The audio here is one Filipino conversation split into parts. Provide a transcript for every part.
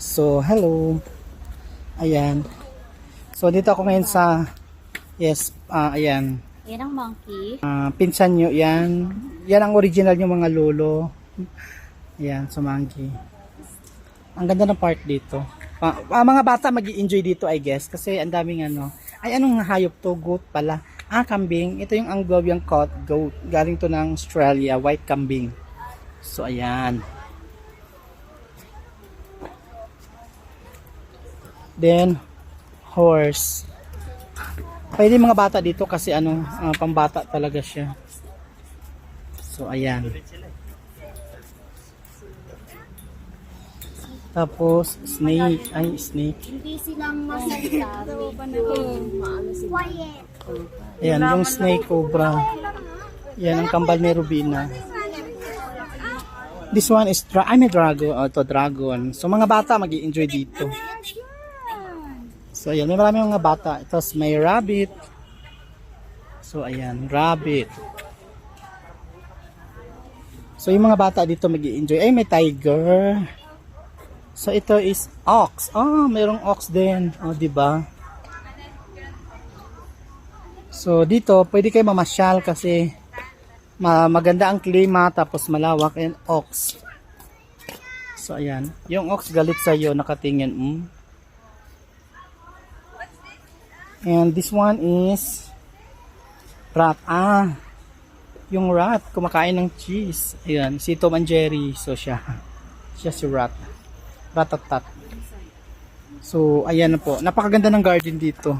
So, hello. Ayan. So, dito ako ngayon sa, yes, ayan. Yan ang monkey. Pinsan nyo, yan. Yan ang original nyo mga lolo. Ayan, so monkey. Ang ganda ng park dito. Mga bata mag-i-enjoy dito, I guess. Kasi ang daming ano. Ay, anong hayop to? Goat pala. Kambing. Ito yung Anglovian goat. Galing to ng Australia. White kambing. So, ayan. Then, horse. Pwede mga bata dito kasi ano, pambata talaga siya. So, ayan. Tapos, snake. Ay, snake. Hindi silang masalita. Quiet. Ayan, yung snake cobra. Yan, ang kambal ni Rubina. This one is, may dragon. Ito, dragon. So, mga bata mag-i-enjoy dito. So, ayan, may marami mga bata. Tapos, may rabbit. So, ayan, rabbit. So, yung mga bata dito mag-i-enjoy. Ay, may tiger. So, ito is ox. Mayroong ox din. Diba? So, dito, pwede kayo mamasyal kasi maganda ang klima, tapos malawak, and ox. So, ayan. Yung ox galit sa'yo, nakatingin. And this one is rat. Yung rat, kumakain ng cheese. Ayan, si Tom and Jerry. So, siya si rat. Ratatat. So, ayan na po. Napakaganda ng garden dito.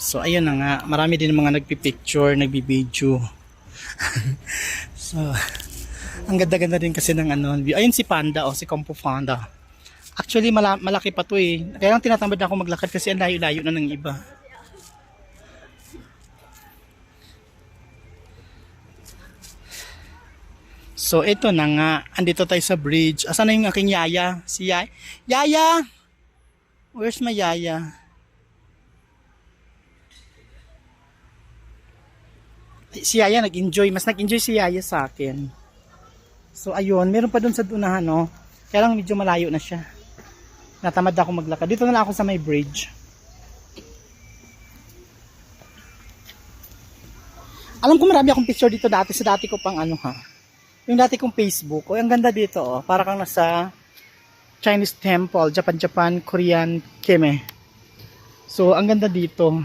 So, ayan na nga. Marami din mga nagpipicture, nagbibideo. So, ang ganda-ganda din kasi ng ano. Ayun si Panda, si Kung Fu Panda. Actually, malaki pa to eh. Kaya lang tinatamad na ako maglakad kasi ang layo-layo na ng iba. So, ito na nga. Andito tayo sa bridge. Asan na yung aking yaya? Si Yaya? Yaya! Where's my yaya? Si Yaya nag-enjoy. Mas nag-enjoy si Yaya sa akin. So, ayun. Meron pa dun sa unahan, no? Kaya lang medyo malayo na siya. Natamad ako maglakad. Dito na lang ako sa may bridge. Alam ko marami akong picture dito dati. Sa dati ko pang ano yung dati kong Facebook. Ang ganda dito para kang nasa Chinese temple. Japan, Korean, Keme. So, ang ganda dito.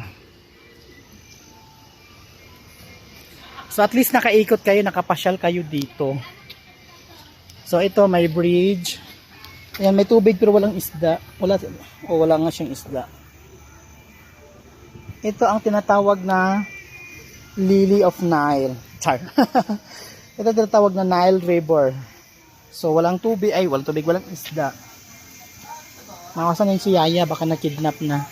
So, at least nakaikot kayo, nakapasyal kayo dito. So, ito may bridge. Ayan, may tubig pero walang isda. Wala nga siyang isda. Ito ang tinatawag na Lily of Nile. Char. Ito tinatawag na Nile River. So, walang tubig, walang isda. Makasan yung si Yaya, baka na-kidnap na.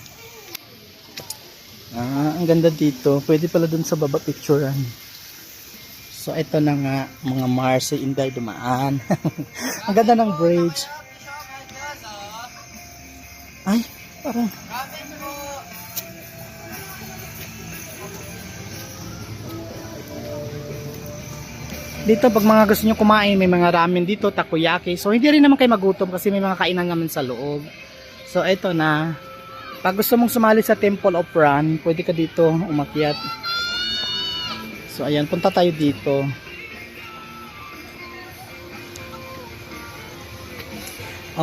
Ang ganda dito. Pwede pala dun sa baba picturean. So, ito na nga, mga Marcy Inday dumaan. Ang ganda ng bridge. Ay, parang... Dito, pag mga gusto nyo kumain, may mga ramen dito, takoyaki. So, hindi rin naman kayo magutom kasi may mga kainan naman sa loob. So, ito na. Pag gusto mong sumali sa Temple of Ran, pwede ka dito umakyat. So, ayan, punta tayo dito.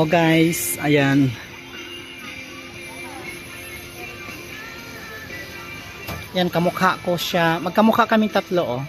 Guys, ayan. Yan, kamukha ko siya. Magkamukha kaming tatlo,